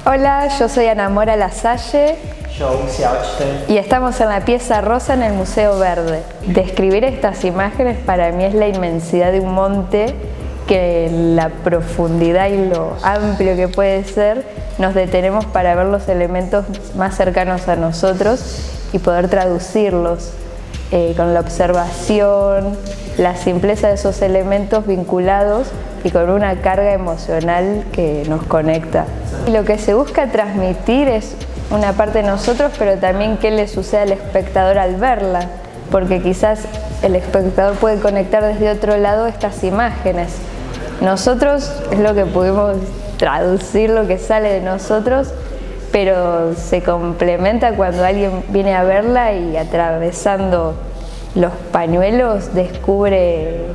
Hola, yo soy Ana Mora Lasalle. Yo, Xiao Chen. Y estamos en la pieza rosa en el Museo Verde. Describir estas imágenes para mí es la inmensidad de un monte que en la profundidad y lo amplio que puede ser nos detenemos para ver los elementos más cercanos a nosotros y poder traducirlos con la observación, la simpleza de esos elementos vinculados y con una carga emocional que nos conecta. Y lo que se busca transmitir es una parte de nosotros, pero también qué le sucede al espectador al verla, porque quizás el espectador puede conectar desde otro lado estas imágenes. Nosotros es lo que pudimos traducir, lo que sale de nosotros, pero se complementa cuando alguien viene a verla y atravesando los pañuelos descubre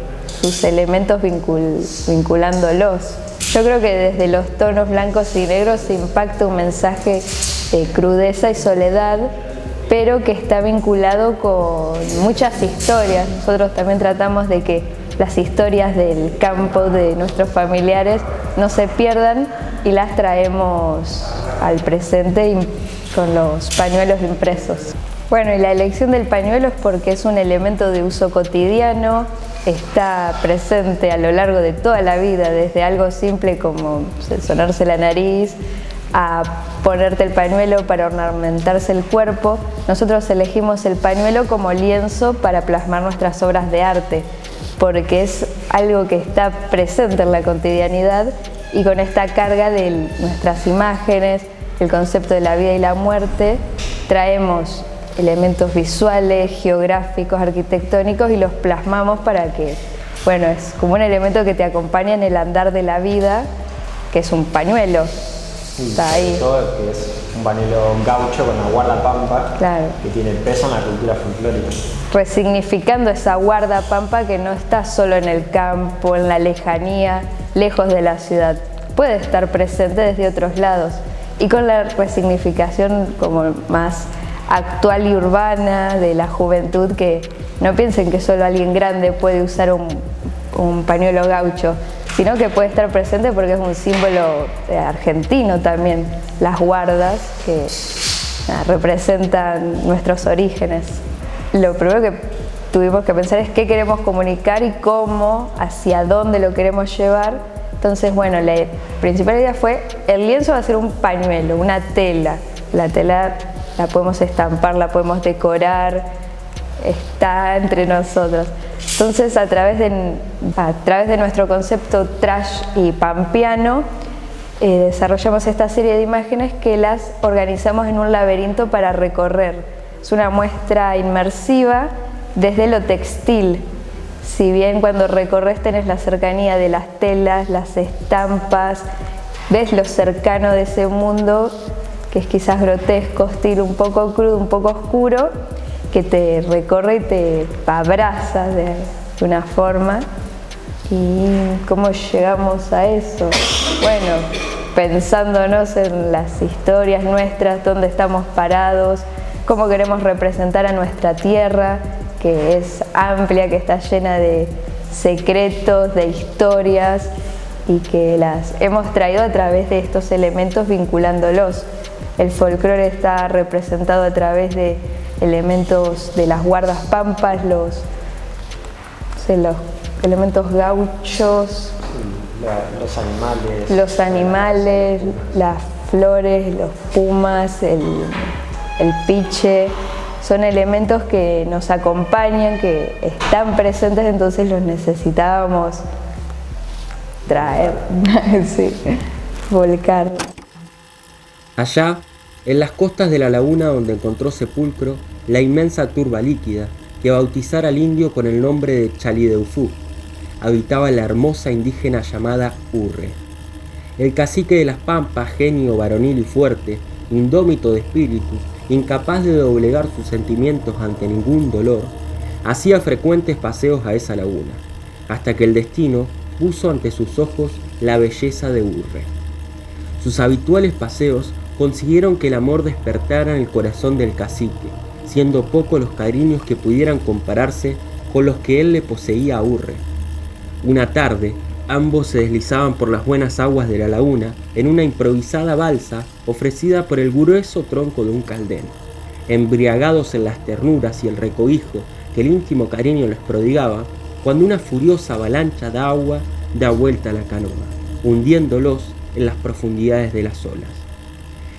sus elementos vinculándolos. Yo creo que desde los tonos blancos y negros se impacta un mensaje de crudeza y soledad, pero que está vinculado con muchas historias. Nosotros también tratamos de que las historias del campo de nuestros familiares no se pierdan y las traemos al presente con los pañuelos impresos. Bueno, y la elección del pañuelo es porque es un elemento de uso cotidiano, está presente a lo largo de toda la vida, desde algo simple como sonarse la nariz, a ponerte el pañuelo para ornamentarse el cuerpo. Nosotros elegimos el pañuelo como lienzo para plasmar nuestras obras de arte, porque es algo que está presente en la cotidianidad y con esta carga de nuestras imágenes, el concepto de la vida y la muerte, traemos elementos visuales, geográficos, arquitectónicos y los plasmamos para que, bueno, es como un elemento que te acompaña en el andar de la vida, que es un pañuelo. Sí, está ahí. Todo que es un pañuelo gaucho con la guardapampa, claro, que tiene peso en la cultura folclórica. Resignificando esa guardapampa que no está solo en el campo, en la lejanía, lejos de la ciudad, puede estar presente desde otros lados. Y con la resignificación como más actual y urbana de la juventud, que no piensen que solo alguien grande puede usar un pañuelo gaucho, sino que puede estar presente porque es un símbolo argentino también, las guardas que representan nuestros orígenes. Lo primero que tuvimos que pensar es qué queremos comunicar y cómo, hacia dónde lo queremos llevar. Entonces, bueno, la principal idea fue, el lienzo va a ser un pañuelo, una tela. La tela la podemos estampar, la podemos decorar, está entre nosotros. Entonces, a través de nuestro concepto trash y pampeano, desarrollamos esta serie de imágenes que las organizamos en un laberinto para recorrer. Es una muestra inmersiva desde lo textil. Si bien cuando recorres tenés la cercanía de las telas, las estampas, ves lo cercano de ese mundo, que es quizás grotesco, hostil, un poco crudo, un poco oscuro, que te recorre y te abraza de una forma. ¿Y cómo llegamos a eso? Bueno, pensándonos en las historias nuestras, dónde estamos parados, cómo queremos representar a nuestra tierra, que es amplia, que está llena de secretos, de historias, y que las hemos traído a través de estos elementos vinculándolos. El folclore está representado a través de elementos de las guardas pampas, los elementos gauchos, los animales, las flores, los pumas, el piche. Son elementos que nos acompañan, que están presentes, entonces los necesitábamos traer, sí, volcar. Allá, en las costas de la laguna donde encontró sepulcro la inmensa turba líquida que bautizara al indio con el nombre de Chalideufú, habitaba la hermosa indígena llamada Urre. El cacique de las Pampas, genio varonil y fuerte, indómito de espíritu, incapaz de doblegar sus sentimientos ante ningún dolor, hacía frecuentes paseos a esa laguna, hasta que el destino puso ante sus ojos la belleza de Urre. Sus habituales paseos consiguieron que el amor despertara en el corazón del cacique, siendo pocos los cariños que pudieran compararse con los que él le poseía a Urre. Una tarde, Ambos se deslizaban por las buenas aguas de la laguna en una improvisada balsa ofrecida por el grueso tronco de un caldén, embriagados en las ternuras y el recobijo que el íntimo cariño les prodigaba, cuando una furiosa avalancha de agua da vuelta a la canoa, hundiéndolos en las profundidades de las olas.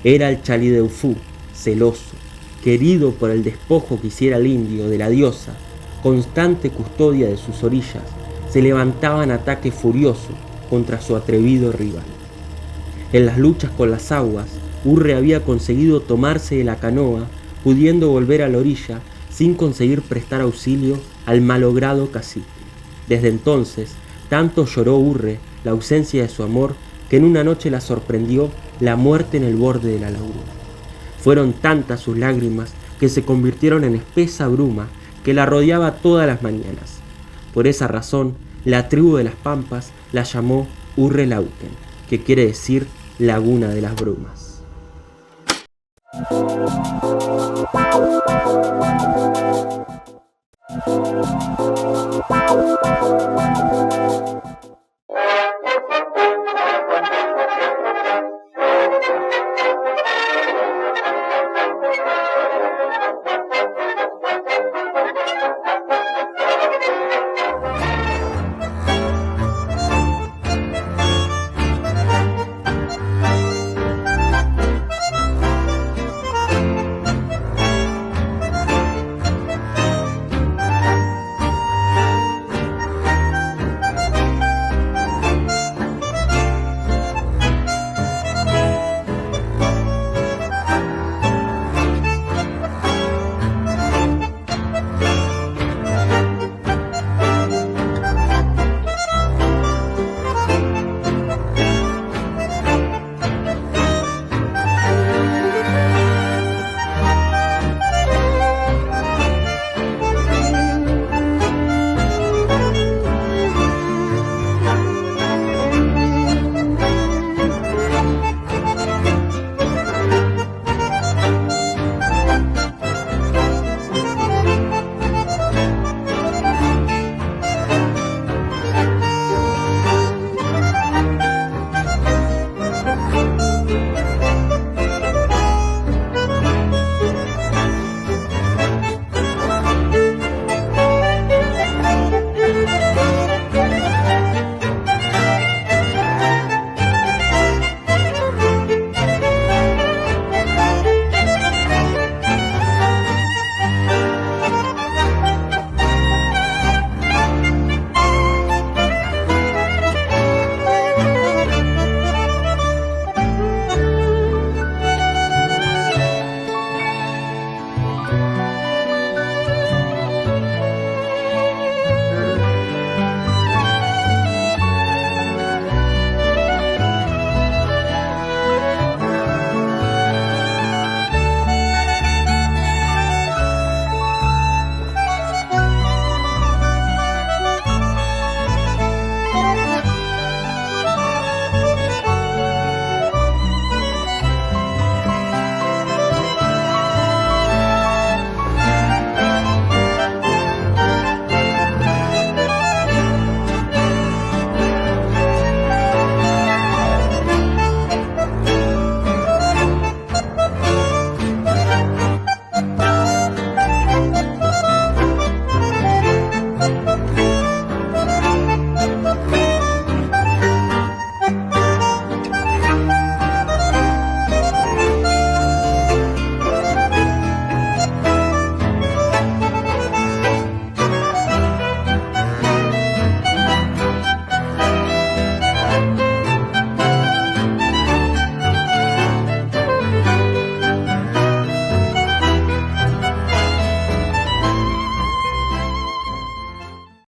Era el Chalideufú, celoso, querido por el despojo que hiciera el indio de la diosa, constante custodia de sus orillas, se levantaba en ataque furioso contra su atrevido rival. En las luchas con las aguas, Urre había conseguido tomarse de la canoa, pudiendo volver a la orilla sin conseguir prestar auxilio al malogrado cacique. Desde entonces, tanto lloró Urre la ausencia de su amor, que en una noche la sorprendió la muerte en el borde de la laguna. Fueron tantas sus lágrimas que se convirtieron en espesa bruma que la rodeaba todas las mañanas. Por esa razón, la tribu de las Pampas la llamó Urrelauken, que quiere decir Laguna de las Brumas.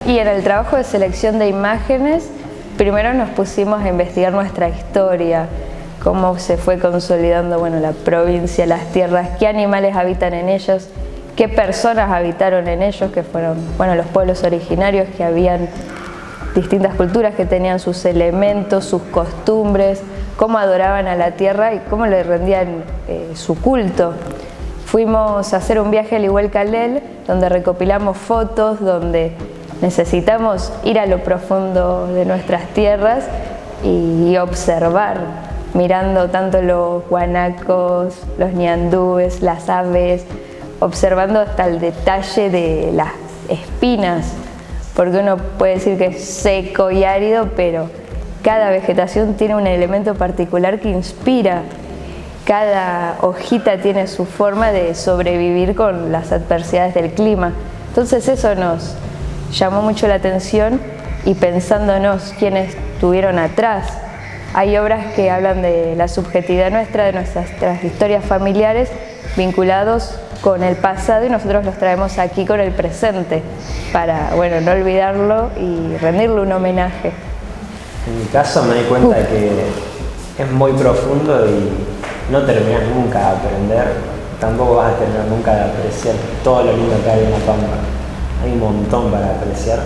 Y en el trabajo de selección de imágenes, primero nos pusimos a investigar nuestra historia, cómo se fue consolidando la provincia, las tierras, qué animales habitan en ellos, qué personas habitaron en ellos, que fueron los pueblos originarios, que habían distintas culturas que tenían sus elementos, sus costumbres, cómo adoraban a la tierra y cómo le rendían su culto. Fuimos a hacer un viaje al Iguel Calel, donde recopilamos fotos, donde necesitamos ir a lo profundo de nuestras tierras y observar, mirando tanto los guanacos, los ñandúes, las aves, observando hasta el detalle de las espinas, porque uno puede decir que es seco y árido, pero cada vegetación tiene un elemento particular que inspira. Cada hojita tiene su forma de sobrevivir con las adversidades del clima. Entonces eso nos llamó mucho la atención, y pensándonos quiénes estuvieron atrás. Hay obras que hablan de la subjetividad nuestra, de nuestras historias familiares vinculados con el pasado, y nosotros los traemos aquí con el presente para, bueno, no olvidarlo y rendirle un homenaje. En mi caso me di cuenta de que es muy profundo y no terminas nunca de aprender, tampoco vas a terminar nunca de apreciar todo lo lindo que hay en la Pampa. Hay un montón para apreciar,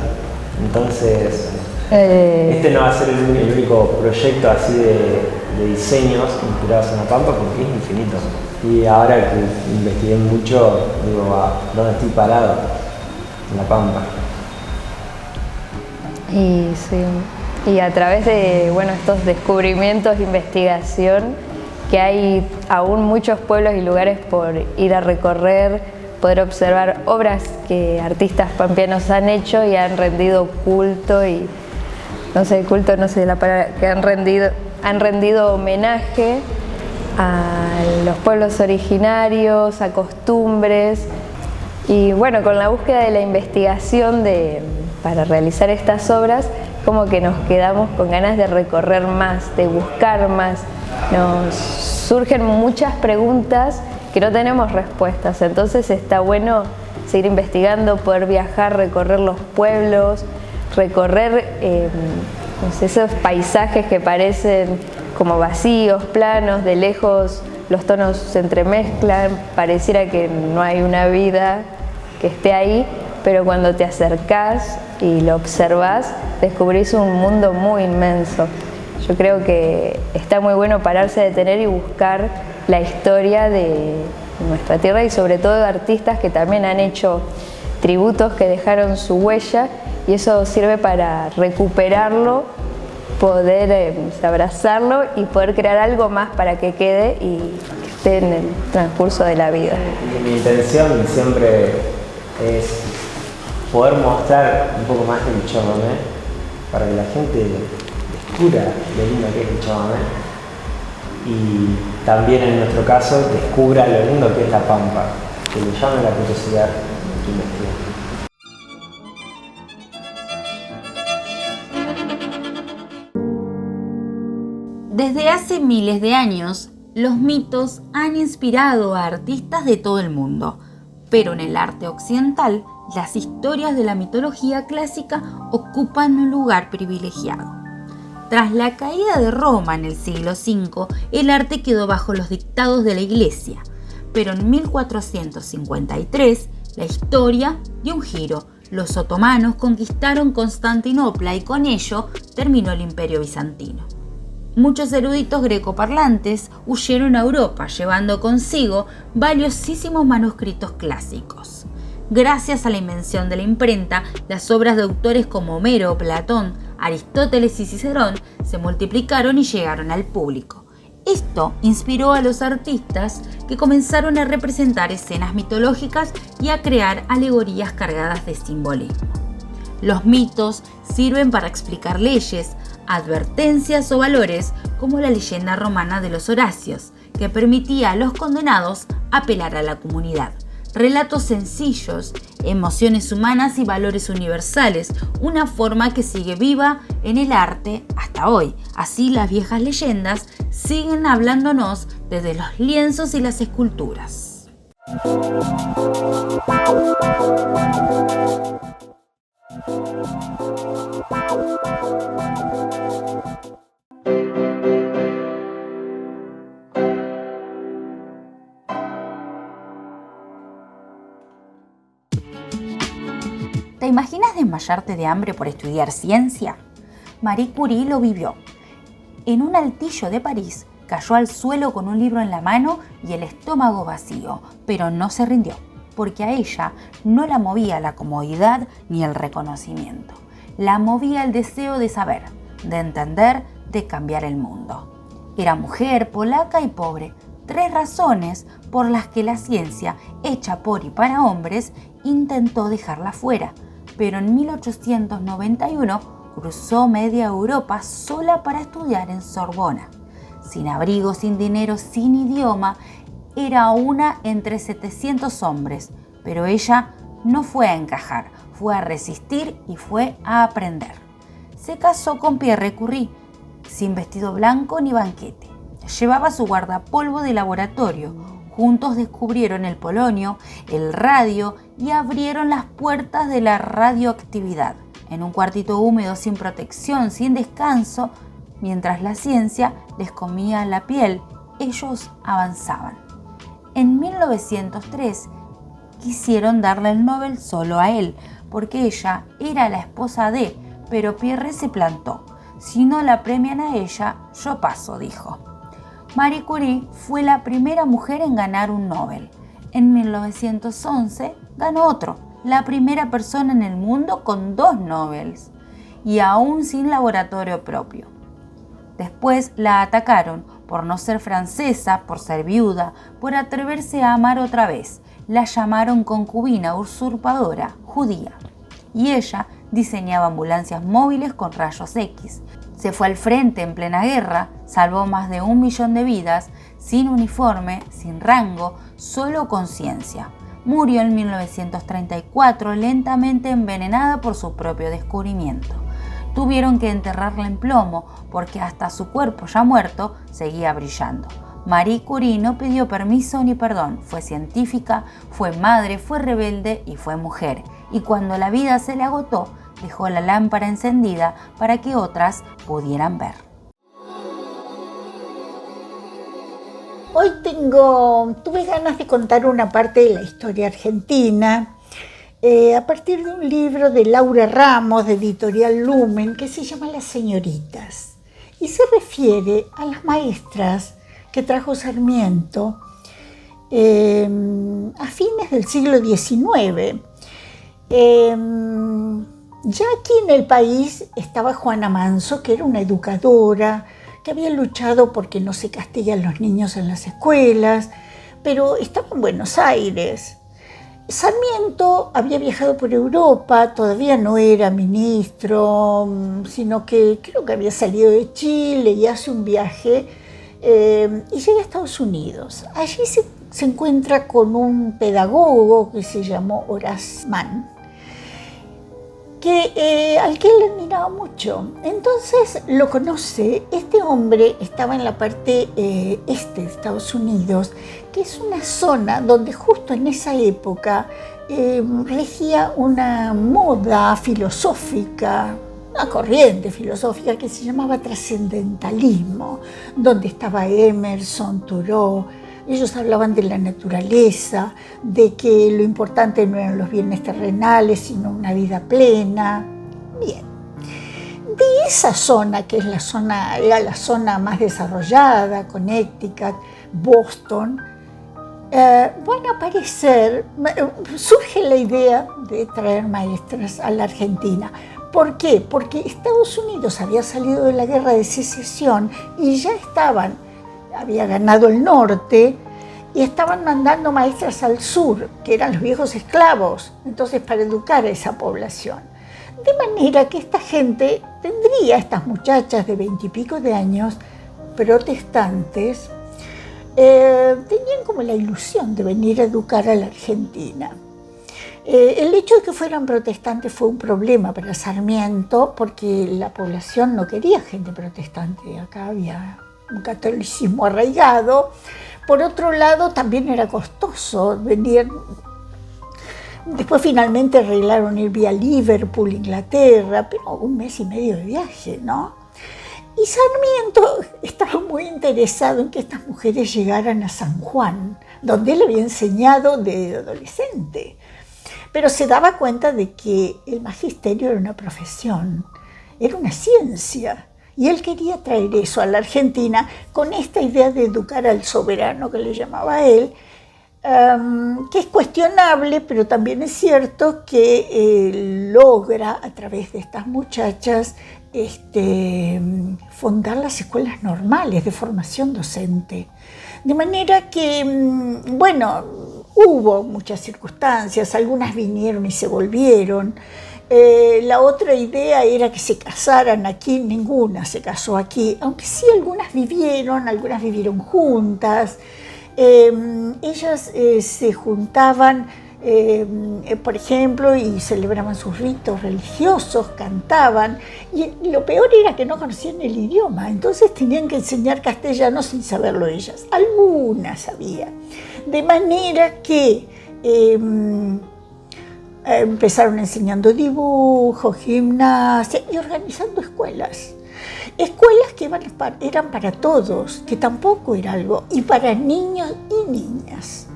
entonces este no va a ser el único proyecto así de diseños inspirados en la Pampa, porque es infinito. Y ahora que investigué mucho, digo, ¿dónde estoy parado? En la Pampa. Y sí, y a través de, bueno, estos descubrimientos, investigación, que hay aún muchos pueblos y lugares por ir a recorrer, poder observar obras que artistas pampeanos han hecho y han rendido culto, y no sé, culto no sé la palabra, que han rendido homenaje a los pueblos originarios, a costumbres. Y bueno, con la búsqueda de la investigación para realizar estas obras, como que nos quedamos con ganas de recorrer más, de buscar más. Nos surgen muchas preguntas que no tenemos respuestas, entonces está bueno seguir investigando, poder viajar, recorrer los pueblos, recorrer esos paisajes que parecen como vacíos, planos, de lejos los tonos se entremezclan, pareciera que no hay una vida que esté ahí, pero cuando te acercás y lo observás, descubrís un mundo muy inmenso. Yo creo que está muy bueno pararse a detener y buscar la historia de nuestra tierra, y sobre todo de artistas que también han hecho tributos, que dejaron su huella, y eso sirve para recuperarlo, poder abrazarlo y poder crear algo más para que quede y que esté en el transcurso de la vida. Y mi intención siempre es poder mostrar un poco más del chamamé para que la gente descubra lo lindo que es el chamamé, y también en nuestro caso descubra lo lindo que es la Pampa, que le llame la curiosidad que investigue. Desde hace miles de años, los mitos han inspirado a artistas de todo el mundo, pero en el arte occidental, las historias de la mitología clásica ocupan un lugar privilegiado. Tras la caída de Roma en el siglo V, el arte quedó bajo los dictados de la Iglesia, pero en 1453 la historia dio un giro. Los otomanos conquistaron Constantinopla y con ello terminó el Imperio Bizantino. Muchos eruditos grecoparlantes huyeron a Europa, llevando consigo valiosísimos manuscritos clásicos. Gracias a la invención de la imprenta, las obras de autores como Homero, Platón, Aristóteles y Cicerón se multiplicaron y llegaron al público. Esto inspiró a los artistas, que comenzaron a representar escenas mitológicas y a crear alegorías cargadas de simbolismo. Los mitos sirven para explicar leyes, advertencias o valores, como la leyenda romana de los Horacios, que permitía a los condenados apelar a la comunidad. Relatos sencillos, emociones humanas y valores universales, una forma que sigue viva en el arte hasta hoy. Así las viejas leyendas siguen hablándonos desde los lienzos y las esculturas. ¿Te imaginas desmayarte de hambre por estudiar ciencia? Marie Curie lo vivió. En un altillo de París, cayó al suelo con un libro en la mano y el estómago vacío, pero no se rindió. porque a ella no la movía la comodidad ni el reconocimiento. La movía el deseo de saber, de entender, de cambiar el mundo. Era mujer, polaca y pobre, 3 razones por las que la ciencia, hecha por y para hombres, intentó dejarla fuera, pero en 1891 cruzó media Europa sola para estudiar en Sorbona. Sin abrigo, sin dinero, sin idioma, era una entre 700 hombres, pero ella no fue a encajar, fue a resistir y fue a aprender. Se casó con Pierre Curie, sin vestido blanco ni banquete. Llevaba su guardapolvo de laboratorio. Juntos descubrieron el polonio, el radio y abrieron las puertas de la radioactividad. En un cuartito húmedo, sin protección, sin descanso, mientras la ciencia les comía la piel, ellos avanzaban. En 1903 quisieron darle el Nobel solo a él, porque ella era la esposa de, pero Pierre se plantó. Si no la premian a ella, yo paso, dijo. Marie Curie fue la primera mujer en ganar un Nobel. En 1911 ganó otro, la primera persona en el mundo con 2 Nobels, y aún sin laboratorio propio. Después la atacaron por no ser francesa, por ser viuda, por atreverse a amar otra vez. La llamaron concubina, usurpadora, judía. Y ella diseñaba ambulancias móviles con rayos X. Se fue al frente en plena guerra, salvó más de 1 millón de vidas, sin uniforme, sin rango, solo conciencia. Murió en 1934 lentamente envenenada por su propio descubrimiento. Tuvieron que enterrarla en plomo porque hasta su cuerpo ya muerto seguía brillando. Marie Curie no pidió permiso ni perdón, fue científica, fue madre, fue rebelde y fue mujer. Y cuando la vida se le agotó, dejó la lámpara encendida para que otras pudieran ver. Hoy tuve ganas de contar una parte de la historia argentina a partir de un libro de Laura Ramos, de Editorial Lumen, que se llama Las Señoritas, y se refiere a las maestras que trajo Sarmiento a fines del siglo XIX. Ya aquí en el país estaba Juana Manso, que era una educadora, que había luchado porque no se castigan los niños en las escuelas, pero estaba en Buenos Aires. Sarmiento había viajado por Europa, todavía no era ministro, sino que creo que había salido de Chile y hace un viaje y llega a Estados Unidos. Allí se encuentra con un pedagogo que se llamó Horace Mann, al que él admiraba mucho. Entonces lo conoce. Este hombre estaba en la parte este de Estados Unidos, que es una zona donde justo en esa época regía una moda filosófica, una corriente filosófica que se llamaba trascendentalismo, donde estaba Emerson, Thoreau. Ellos hablaban de la naturaleza, de que lo importante no eran los bienes terrenales, sino una vida plena. Bien, de esa zona, que es era la zona más desarrollada, Connecticut, Boston, van a aparecer, surge la idea de traer maestras a la Argentina. ¿Por qué? Porque Estados Unidos había salido de la guerra de secesión y ya había ganado el norte y estaban mandando maestras al sur, que eran los viejos esclavos, entonces para educar a esa población. De manera que esta gente estas muchachas de 20 y pico de años, protestantes, tenían como la ilusión de venir a educar a la Argentina. El hecho de que fueran protestantes fue un problema para Sarmiento, porque la población no quería gente protestante, acá había un catolicismo arraigado. Por otro lado, también era costoso venir. Después finalmente arreglaron ir vía Liverpool, Inglaterra, pero 1 mes y medio de viaje, ¿no? Y Sarmiento estaba muy interesado en que estas mujeres llegaran a San Juan, donde él había enseñado de adolescente. Pero se daba cuenta de que el magisterio era una profesión, era una ciencia. Y él quería traer eso a la Argentina con esta idea de educar al soberano, que le llamaba él, que es cuestionable, pero también es cierto que logra a través de estas muchachas fundar las escuelas normales de formación docente. De manera que, bueno, hubo muchas circunstancias, algunas vinieron y se volvieron. La otra idea era que se casaran aquí, ninguna se casó aquí, aunque sí algunas vivieron juntas. Ellas se juntaban, por ejemplo, y celebraban sus ritos religiosos, cantaban, y lo peor era que no conocían el idioma, entonces tenían que enseñar castellano sin saberlo ellas. Algunas sabían, de manera que empezaron enseñando dibujo, gimnasia y organizando escuelas. Escuelas que eran para todos, que tampoco era algo, y para niños y niñas.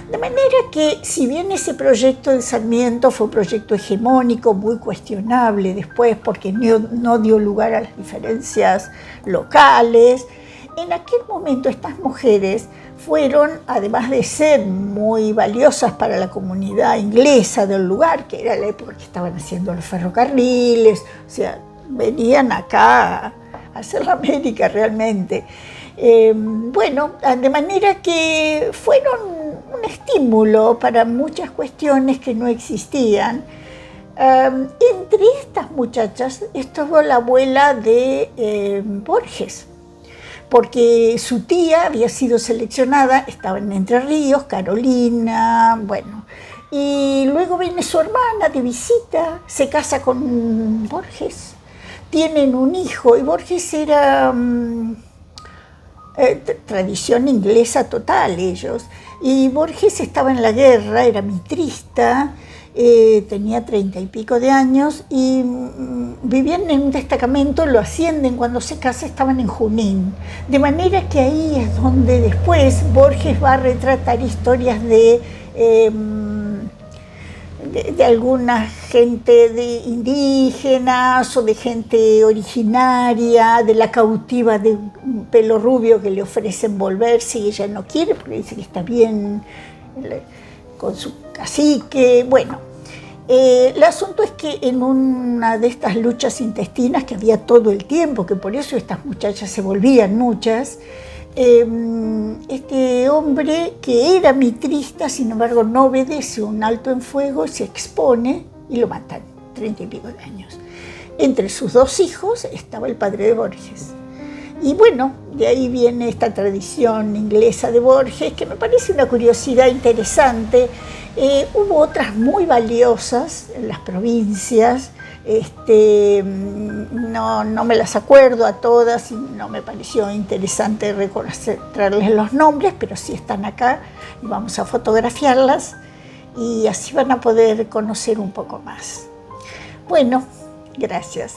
De manera que, si bien ese proyecto de Sarmiento fue un proyecto hegemónico, muy cuestionable después porque no dio lugar a las diferencias locales, en aquel momento estas mujeres fueron, además de ser muy valiosas para la comunidad inglesa del lugar, que era la época que estaban haciendo los ferrocarriles, o sea, venían acá a hacer la América realmente. Bueno, de manera que fueron un estímulo para muchas cuestiones que no existían. Entre estas muchachas estuvo la abuela de Borges, porque su tía había sido seleccionada, estaba en Entre Ríos, Carolina, bueno, y luego viene su hermana de visita, se casa con Borges, tienen un hijo, y Borges era tradición inglesa total ellos, y Borges estaba en la guerra, era mitrista, tenía 30 y pico de años y vivían en un destacamento, lo ascienden cuando se casa, estaban en Junín. De manera que ahí es donde después Borges va a retratar historias de alguna gente indígenas o de gente originaria, de la cautiva de pelo rubio que le ofrecen volverse y ella no quiere porque dice que está bien con su cacique. Bueno, el asunto es que en una de estas luchas intestinas que había todo el tiempo, que por eso estas muchachas se volvían muchas, este hombre que era mitrista, sin embargo no obedece un alto en fuego, se expone y lo matan, 30 y pico de años. Entre sus dos hijos estaba el padre de Borges. Y bueno, de ahí viene esta tradición inglesa de Borges, que me parece una curiosidad interesante. Hubo otras muy valiosas en las provincias, no me las acuerdo a todas y no me pareció interesante traerles los nombres, pero sí están acá y vamos a fotografiarlas y así van a poder conocer un poco más. Bueno, gracias.